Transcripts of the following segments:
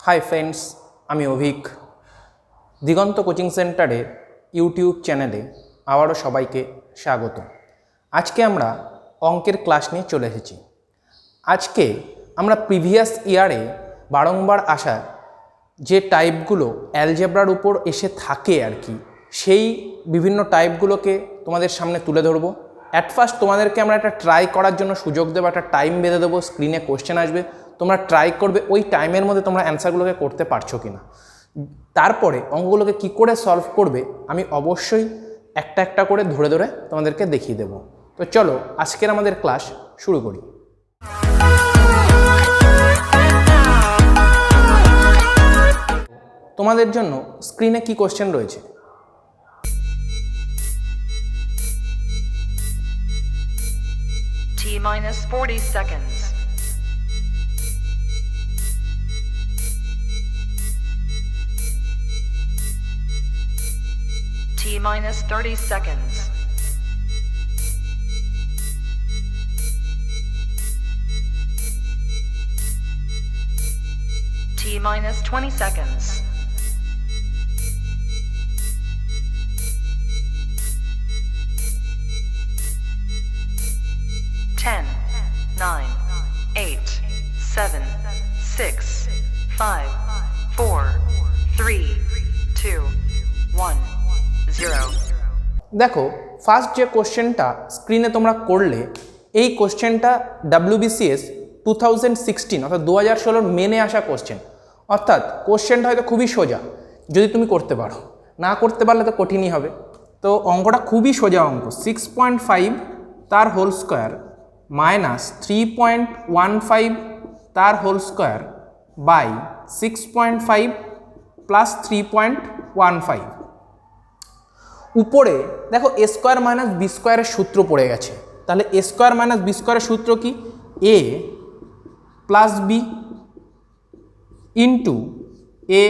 Hi friends, আমি অভিক। দিগন্ত coaching সেন্টারের YouTube চ্যানেলে আবারও সবাইকে স্বাগত। আজকে আমরা অঙ্কের ক্লাস নিয়ে চলে এসেছি। আজকে আমরা প্রিভিয়াস ইয়ারে বারংবার আসা যে টাইপগুলো অ্যালজেব্রার উপর এসে থাকে আর কি, সেই বিভিন্ন টাইপগুলোকে তোমাদের সামনে তুলে ধরবো। অ্যাট ফার্স্ট তোমাদেরকে আমরা একটা ট্রাই করার জন্য সুযোগ দেবো, একটা টাইম বেঁধে দেবো, স্ক্রিনে কোশ্চেন আসবে, তোমরা ট্রাই করবে ওই টাইমের মধ্যে তোমরা অ্যান্সারগুলোকে করতে পারছো কি না। তারপরে অঙ্কগুলোকে কী করে সলভ করবে আমি অবশ্যই একটা একটা করে ধরে ধরে তোমাদেরকে দেখিয়ে দেবো। তো চলো আজকের আমাদের ক্লাস শুরু করি। তোমাদের জন্য স্ক্রিনে কি কোশ্চেন রয়েছে? T-40 seconds. T-30 seconds. T-20 seconds. Ten, 9, 8, 7, 6, 5, 4, 3, 2, 1, 0. দেখো, ফার্স্ট যে কোশ্চেনটা স্ক্রিনে তোমরা করলে, এই কোশ্চেনটা WBCS 2016 অর্থাৎ 2016 মেনে আসা কোশ্চেন। অর্থাৎ কোশ্চেনটা হয়তো খুবই সোজা যদি তুমি করতে পারো, না করতে পারলে তো কঠিনই হবে। তো অঙ্কটা খুবই সোজা অঙ্ক, 6.5 তার হোল স্কোয়ার মাইনাস 3.15 তার হোল স্কোয়ার বাই 6.5 প্লাস 3.15। উপরে দেখো এ স্কোয়ার মাইনাস বি স্কোয়ারের সূত্র পড়ে গেছে। তাহলে এ স্কোয়ার মাইনাস বি স্কোয়ারের সূত্র কি? এ plus B into A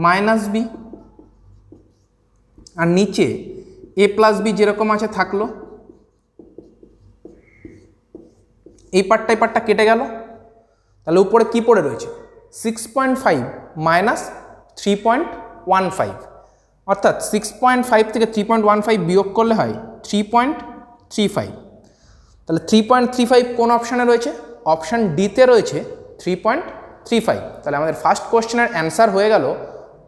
minus B, আর নিচে এ প্লাস বি যেরকম আছে থাকলো, এই পার্টটা কেটে গেল। তাহলে উপরে কি পড়ে রয়েছে? 6.5 মাইনাস 3.15, অর্থাৎ 6.5 থেকে 3.15 বিয়োগ করলে হয় 3.35। তাহলে 3.35 কোন অপশানে রয়েছে? অপশান ডিতে রয়েছে 3.35। তাহলে আমাদের ফার্স্ট কোশ্চেনের অ্যান্সার হয়ে গেল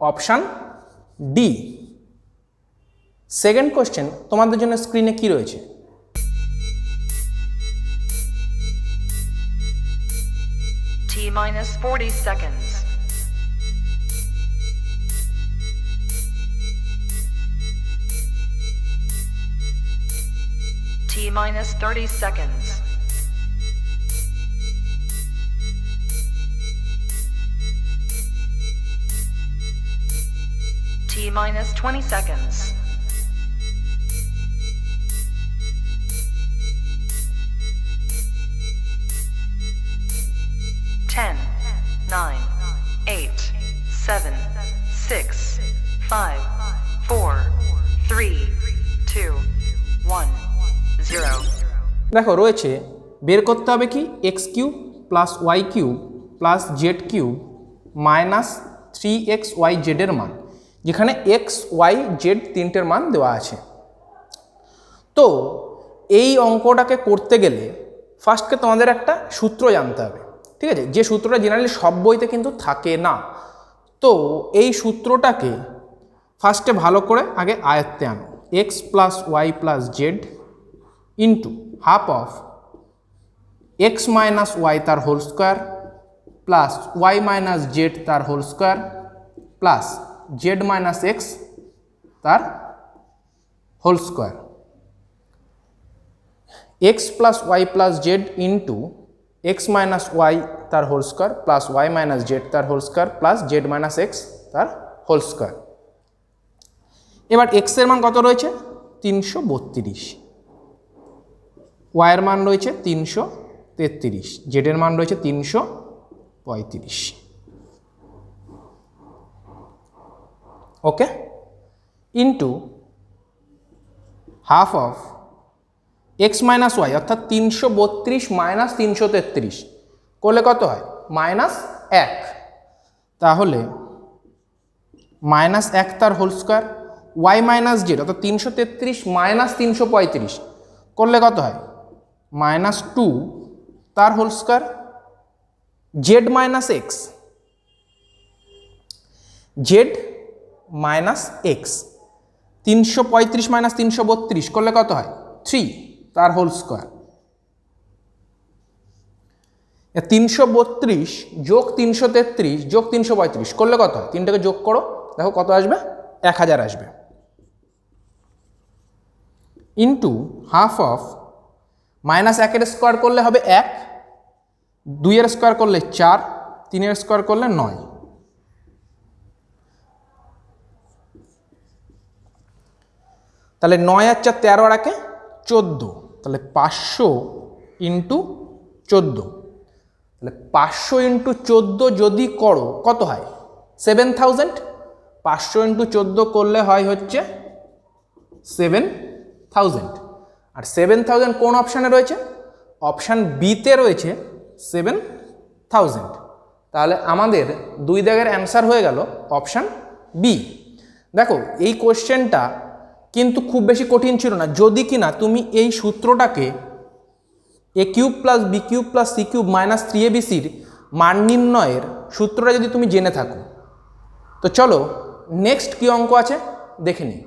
অপশান ডি। সেকেন্ড কোশ্চেন তোমাদের জন্য স্ক্রিনে কি রয়েছে? T-40 seconds. T-30 seconds. T-20 seconds. Ten, 9, 8, 7, 6, 5, 4, 3, 2, 1, 0. দেখো রয়েছে বের করতে হবে কি, X cube plus Y cube plus Z cube minus 3xy জেডের মান, যেখানে এক্স ওয়াই জেড তিনটের মান দেওয়া আছে। তো এই অঙ্কটাকে করতে গেলে ফার্স্টকে তোমাদের একটা সূত্র জানতে হবে, ঠিক আছে? যে সূত্রটা জেনারেলি সব বইতে কিন্তু থাকে না। তো এই সূত্রটাকে ফার্স্টে ভালো করে আগে আয়ত্তে আনো। X plus Y plus Z into half of X minus Y তার whole square plus Y minus Z তার whole square plus Z minus X তার whole square. X plus Y plus Z into X minus Y তার whole square plus Y minus Z তার whole square plus Z minus X তার whole square. এবার এক্সের মান কত রয়েছে? 332, ওয়াইয়ের মান রয়েছে 333, জেডের মান রয়েছে 335। Okay, into half of X minus Y অর্থাৎ 332 মাইনাস 333 করলে কত হয়? -1। তাহলে মাইনাস 1 তার whole square, Y minus Z অর্থাৎ 333 মাইনাস 335 করলে কত হয় মাইনাস 2 তার whole square, Z minus X, Z minus X 335 minus 332 করলে কত হয় 3 তার হোল স্কোয়ার। 332 যোগ 333 যোগ 335 করলে কত হয়, তিনটাকে যোগ করো, দেখো কত আসবে 1000 আসবে, into half of minus 1 square করলে হবে 1, 2 স্কোয়ার করলে 4, 3 স্কোয়ার করলে 9। তাহলে 9 আর 4 13 আর 1 14, তাহলে 500 ইন্টু 14, তাহলে 500 ইন্টু 14 যদি করো কত হয় 7000, 500 ইন্টু 14 করলে হয় হচ্ছে 7000, আর 7000 কোন অপশানে রয়েছে, অপশান বিতে রয়েছে 7000। তাহলে আমাদের 2 দাগের অ্যান্সার হয়ে গেল অপশান বি। দেখো এই কোশ্চেনটা কিন্তু খুব বেশি কঠিন ছিল না, যদি কিনা তুমি এই সূত্রটাকে A cube plus B cube plus C cube minus 3abcর মান নির্ণয়ের সূত্রটা যদি তুমি জেনে থাকো। তো চলো নেক্সট কি অঙ্ক আছে দেখে নিই।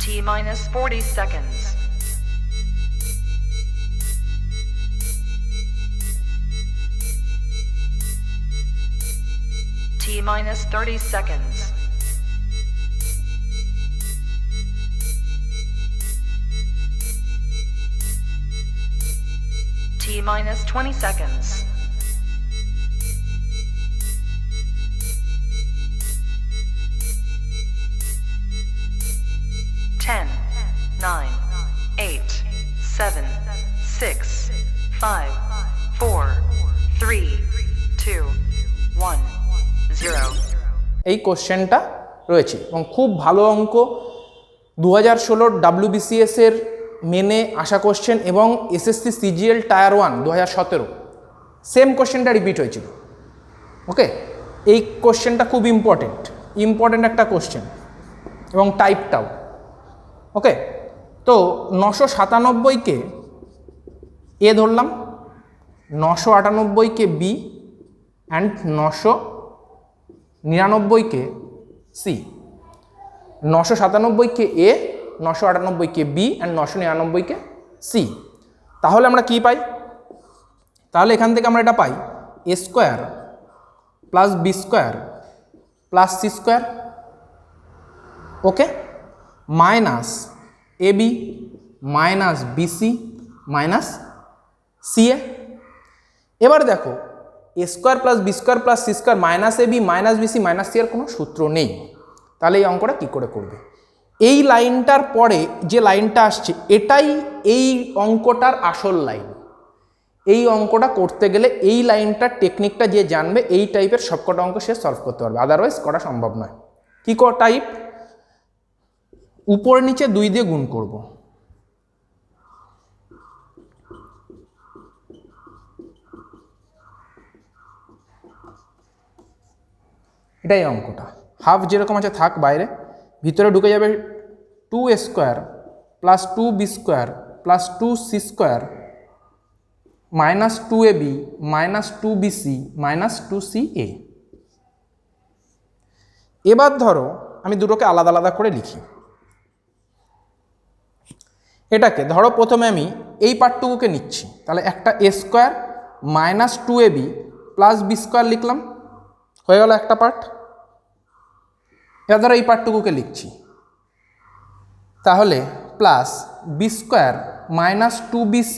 T minus 40 seconds. T minus 30 seconds. T minus 20 seconds. Ten, 9, 8, 7, 6, 5, 4, 3, 2, 1, 0. এই কোশ্চেনটা রয়েছে এবং খুব ভালো অঙ্ক, 2016 WBCS এর মেনে আসা কোশ্চেন এবং SSC CGL টায়ার 1 2017 সেম কোশ্চেনটা রিপিট হয়েছিল। ওকে, এই কোশ্চেনটা খুব ইম্পর্টেন্ট একটা কোশ্চেন এবং টাইপটাও। ওকে, তো 997কে এ ধরলাম, 998কে বি অ্যান্ড 999কে সি, 997কে এ, 998কে বি অ্যান্ড 999কে সি। তাহলে আমরা কি পাই, তাহলে এখান থেকে আমরা এটা পাই A square plus B square plus C square, okay, minus A B minus BC minus C A. এবার দেখো A square plus B square plus C square minus A B minus BC minus C এর কোনো সূত্র নেই। তাহলে এই অঙ্কটা কী করে করবে, এই লাইনটার পরে যে লাইনটা আসছে এটাই এই অঙ্কটার আসল লাইন। এই অঙ্কটা করতে গেলে এই লাইনটার টেকনিকটা যে জানবে এই টাইপের সবকটা অঙ্ক সে সলভ করতে পারবে, আদারওয়াইজ করা সম্ভব নয়। কী টাইপ, উপরে নিচে 2 দিয়ে গুণ করব, এটাই অঙ্কটা। হাফ যেরকম আছে থাক বাইরে, ভিতরে ঢুকে যাবে 2a square plus 2b square plus 2c square minus 2ab minus 2bc minus 2ca। এবার ধরো আমি দুটোকে আলাদা আলাদা করে লিখি। এটাকে ধরো প্রথমে আমি এই পার্টটুকুকে নিচ্ছি, তাহলে একটা a square minus 2ab plus b square লিখলাম, হয়ে গেল একটা পার্ট। এবার ধরো এই পার্টটুকুকে লিখছি, তাহলে plus B square minus 2bc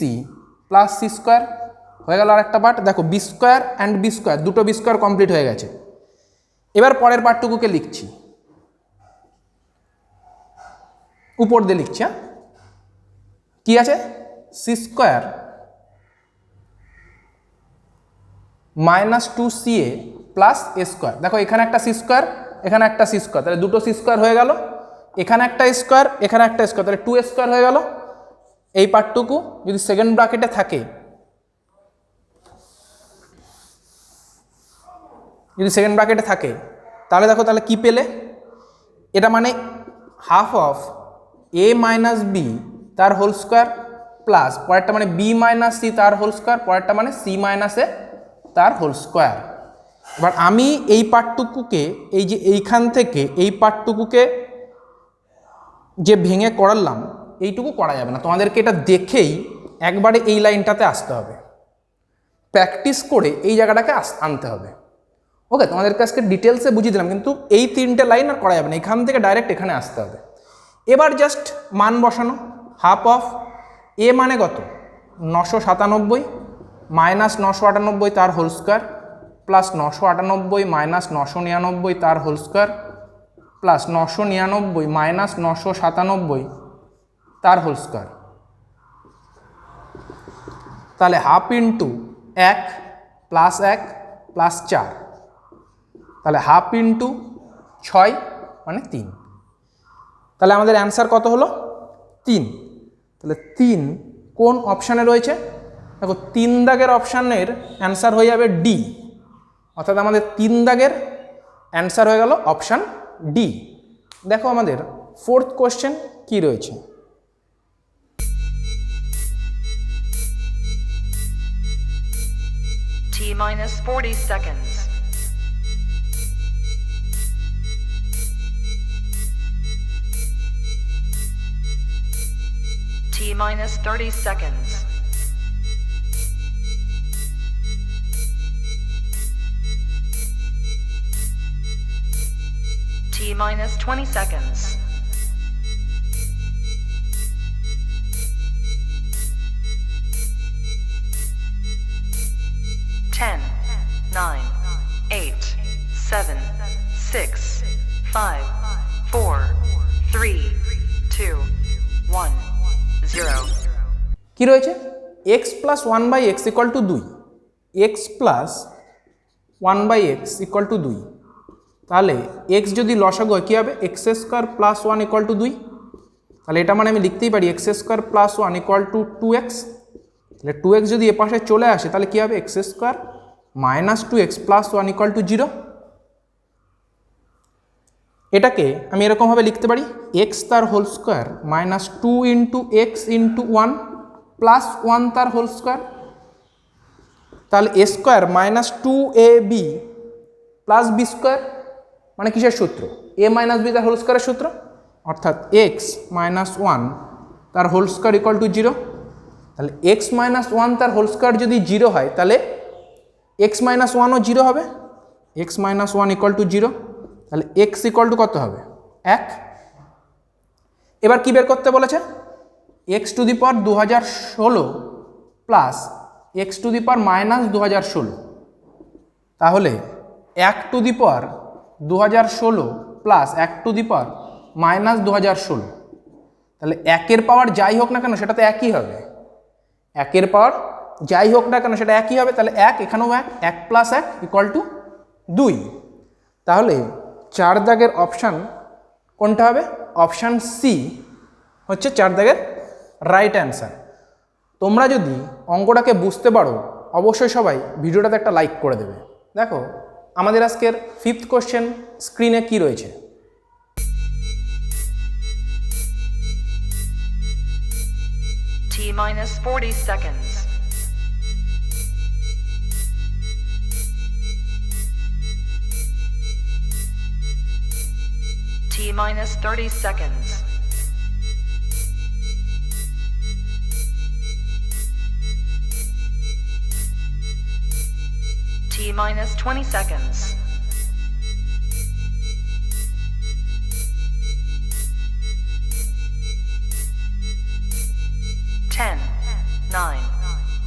plus C square, হয়ে গেল আর একটা পার্ট। দেখো B square and B square, দুটো বি স্কোয়ার কমপ্লিট হয়ে গেছে। এবার পরের পার্টটুকুকে লিখছি, উপর দিয়ে লিখছি, হ্যাঁ, কি আছে C square minus 2ca plus A square. দেখো এখানে একটা সি স্কোয়ার, এখানে একটা সি স্কোয়ার, তাহলে দুটো সি স্কোয়ার হয়ে গেল, এখানে একটা স্কোয়ার এখানে একটা স্কোয়ার, তাহলে 2a স্কোয়ার হয়ে গেল। এই পার্টটুকু যদি সেকেন্ড ব্র্যাকেটে থাকে যদি সেকেন্ড ব্র্যাকেটে থাকে তাহলে দেখো তাহলে কি পেলে, এটা মানে half of A minus B তার হোল স্কোয়ার প্লাস পরেরটা মানে বি মাইনাস সি তার হোল স্কোয়ার, পরেরটা মানে সি মাইনাস এ তার হোল স্কোয়ার। এবার আমি এই পার্টটুকুকে এই যে এইখান থেকে এই পার্টটুকুকে যে ভেঙে করালাম এইটুকু করা যাবে না, তোমাদেরকে এটা দেখেই একবারে এই লাইনটাতে আসতে হবে, প্র্যাকটিস করে এই জায়গাটাকে আনতে হবে। ওকে, তোমাদেরকে আজকে ডিটেলসে বুঝিয়ে দিলাম, কিন্তু এই তিনটে লাইন আর করা যাবে না, এখান থেকে ডাইরেক্ট এখানে আসতে হবে। এবার জাস্ট মান বসানো, হাফ অফ এ মানে কত 997 মাইনাস 998 তার হোল স্কোয়ার প্লাস 998 মাইনাস 999 তার হোল স্কোয়ার প্লাস 999 মাইনাস 997 তার হোল স্কোয়ার। তাহলে হাফ ইন্টু 1 প্লাস 1 প্লাস 4, তাহলে হাফ ইন্টু 6 মানে 3। তাহলে আমাদের অ্যান্সার কত হলো 3। তাহলে 3 কোন অপশানে রয়েছে, দেখো 3 দাগের অপশানের অ্যান্সার হয়ে যাবে ডি, অর্থাৎ আমাদের 3 দাগের অ্যান্সার হয়ে গেল অপশান ডি। দেখো আমাদের ফোর্থ কোশ্চেন কি রয়েছে। T minus 40 seconds. T minus 30 seconds. T minus 20 seconds. Ten, 9, 8, 7, 6, 5, 4, 3, 2, 1, 0. কি রয়েছে x plus 1/x equal to 2, x plus 1/x equal to 2। তাহলে এক্স যদি লসাগু হয় কী হবে, X square plus 1 equal two 2। তাহলে এটা মানে আমি লিখতেই পারি x square plus 1 equal two 2x। তাহলে 2x যদি এ পাশে চলে আসে তাহলে কী হবে, X square minus 2x plus 1 equal to 0। এটাকে আমি এরকমভাবে লিখতে পারি এক্স তার whole square minus 2 into X into 1 plus 1 তার হোল স্কোয়ার। তাহলে A square minus 2ab plus B square মানে কিসের সূত্র, এ মাইনাস বি তার হোল স্কোয়ারের সূত্র, অর্থাৎ এক্স মাইনাস 1 তার হোল স্কোয়ার ইকুয়াল টু 0। তাহলে এক্স মাইনাস 1 তার হোল স্কোয়ার যদি 0 হয় তাহলে এক্স মাইনাস 1ও 0 হবে, এক্স মাইনাস 1 ইকুয়াল টু 0। তাহলে এক্স ইকুয়াল টু কত হবে 1। এবার কি বের করতে বলেছে, x to the power 2016 plus x to the power minus 2016। তাহলে 1 to the power 2016 plus 1 to the power minus 2016। তাহলে 1-এর পাওয়ার যাই হোক না কেন সেটা তো একই হবে, 1-এর পাওয়ার যাই হোক না কেন সেটা একই হবে। তাহলে 1 এখানেও 1, 1 প্লাস 1 ইকুয়াল টু 2। তাহলে 4 দাগের অপশান কোনটা হবে, অপশান সি হচ্ছে 4 দাগের রাইট অ্যান্সার। তোমরা যদি অঙ্কটাকে বুঝতে পারো অবশ্যই সবাই ভিডিওটাতে একটা লাইক করে দেবে। দেখো আমাদের আজকের 5th কোশ্চেন স্ক্রিনে কি রয়েছে। T minus 40 seconds. T minus 30 seconds. T minus 20 seconds. Ten, 9,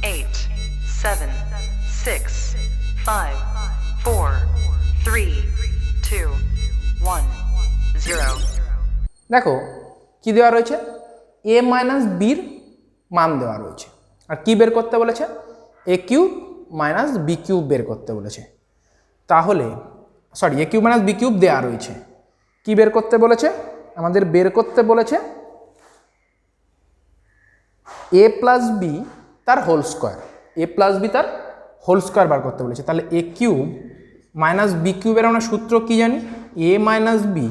8, 7, 6, 5, 4, 3, 2, 1, 0. দেখো কি দেওয়া রয়েছে, এ মাইনাস বির মান দেওয়া রয়েছে, আর কি বের করতে বলেছে, এ কিউব মাইনাস বি কিউব বের করতে বলেছে। তাহলে সরি এ কিউব মাইনাস বি কিউব দেওয়া রয়েছে, কি বের করতে বলেছে, আমাদের বের করতে বলেছে এ প্লাস বি তার হোল স্কোয়ার, এ প্লাস বি তার হোল স্কোয়ার বার করতে বলেছে। তাহলে এ কিউব মাইনাস বি কিউবের আমরা সূত্র কী জানি, এ মাইনাস বি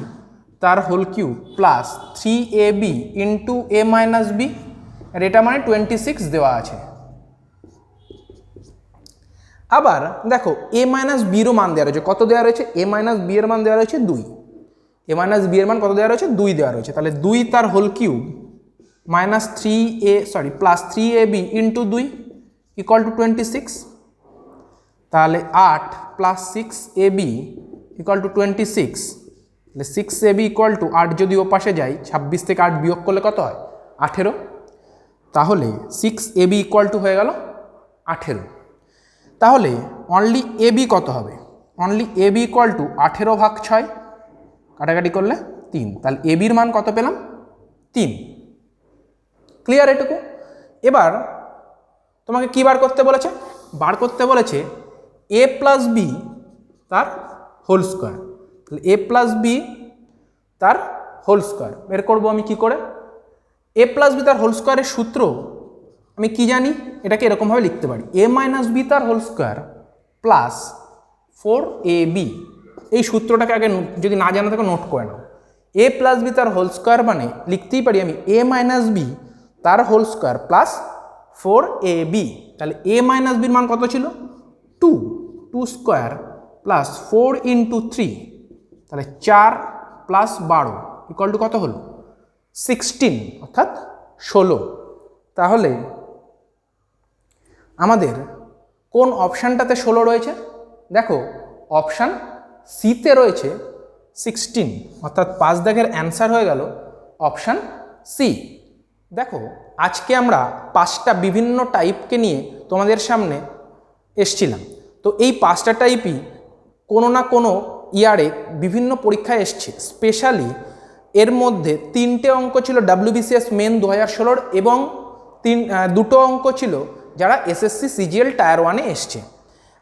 তার whole cube plus 3ab into A minus B, আর এটা মানে 26 দেওয়া আছে। আবার দেখো এ মাইনাস বিরও মান দেওয়া রয়েছে, কত দেওয়া রয়েছে, এ মাইনাস বি এর মান দেওয়া রয়েছে 2, এ মাইনাস বি এর মান কত দেওয়া রয়েছে, 2 দেওয়া রয়েছে। তাহলে 2 তার whole cube minus plus 3ab into 2 equal to 26, তাহলে 8 প্লাস 6ab ইকুয়াল টু 26, তাহলে 6ab ইকুয়াল টু 8 যদি ও পাশে যায় 26 থেকে 8 বিয়োগ করলে কত হয়, 18, তাহলে 6ab ইকুয়াল টু হয়ে গেল 18। তাহলে অনলি ab কত হবে, অনলি ab ইকুয়াল টু 18 ভাগ 6, কাটাকাটি করলে 3, তাহলে এবির মান কত পেলাম, 3। ক্লিয়ার এটুকু? এবার তোমাকে কি বার করতে বলেছে, বার করতে বলেছে এ প্লাস বি তার হোল স্কোয়ার, তাহলে এ প্লাস বি তার হোল স্কোয়ার বের করবো আমি কি করে, এ প্লাস বি তার হোল স্কোয়ারের সূত্র আমি কি জানি, এটাকে এরকমভাবে লিখতে পারি, এ মাইনাস বি তার হোল স্কোয়ার প্লাস 4ab, এই সূত্রটাকে আগে যদি না জানা থাকে নোট করে নাও, এ প্লাস বি তার হোল স্কোয়ার মানে লিখতেই পারি আমি এ মাইনাস বি তার হোল স্কোয়ার প্লাস 4ab, তাহলে এ মাইনাস বির মান কত ছিল, 2 স্কোয়ার প্লাস 4 ইন্টু 3, তাহলে 4 প্লাস 12 ইকুয়াল টু কত হলো, 16, অর্থাৎ 16। তাহলে আমাদের কোন অপশানটাতে 16 রয়েছে, দেখো অপশান সিতে রয়েছে 16, অর্থাৎ 5 দাগের অ্যান্সার হয়ে গেল অপশান সি। দেখো আজকে আমরা 5টা বিভিন্ন টাইপকে নিয়ে তোমাদের সামনে এসছিলাম, তো এই 5টা টাইপই কোনো না কোনো ইয়ারে বিভিন্ন পরীক্ষায় এসছে, স্পেশালি এর মধ্যে 3টে অঙ্ক ছিল WBCS মেন 2016 এবং 2টো অঙ্ক ছিল যারা SSC CGL টায়ার 1-এ এসছে,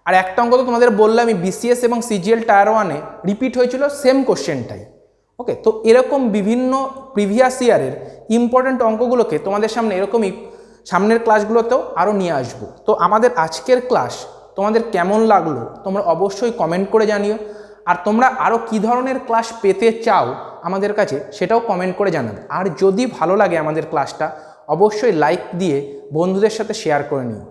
আর একটা অঙ্ক তো তোমাদের বললাম আমি BCS এবং CGL টায়ার 1-এ রিপিট হয়েছিল সেম কোশ্চেনটাই। ওকে, তো এরকম বিভিন্ন প্রিভিয়াস ইয়ারের ইম্পর্ট্যান্ট অঙ্কগুলোকে তোমাদের সামনে এরকমই সামনের ক্লাসগুলোতেও আরও নিয়ে আসবো। তো আমাদের আজকের ক্লাস তোমাদের কেমন লাগলো তোমরা অবশ্যই কমেন্ট করে জানিও, আর তোমরা আরও কী ধরনের ক্লাস পেতে চাও আমাদের কাছে সেটাও কমেন্ট করে জানাবে। আর যদি ভালো লাগে আমাদের ক্লাসটা অবশ্যই লাইক দিয়ে বন্ধুদের সাথে শেয়ার করে নিও।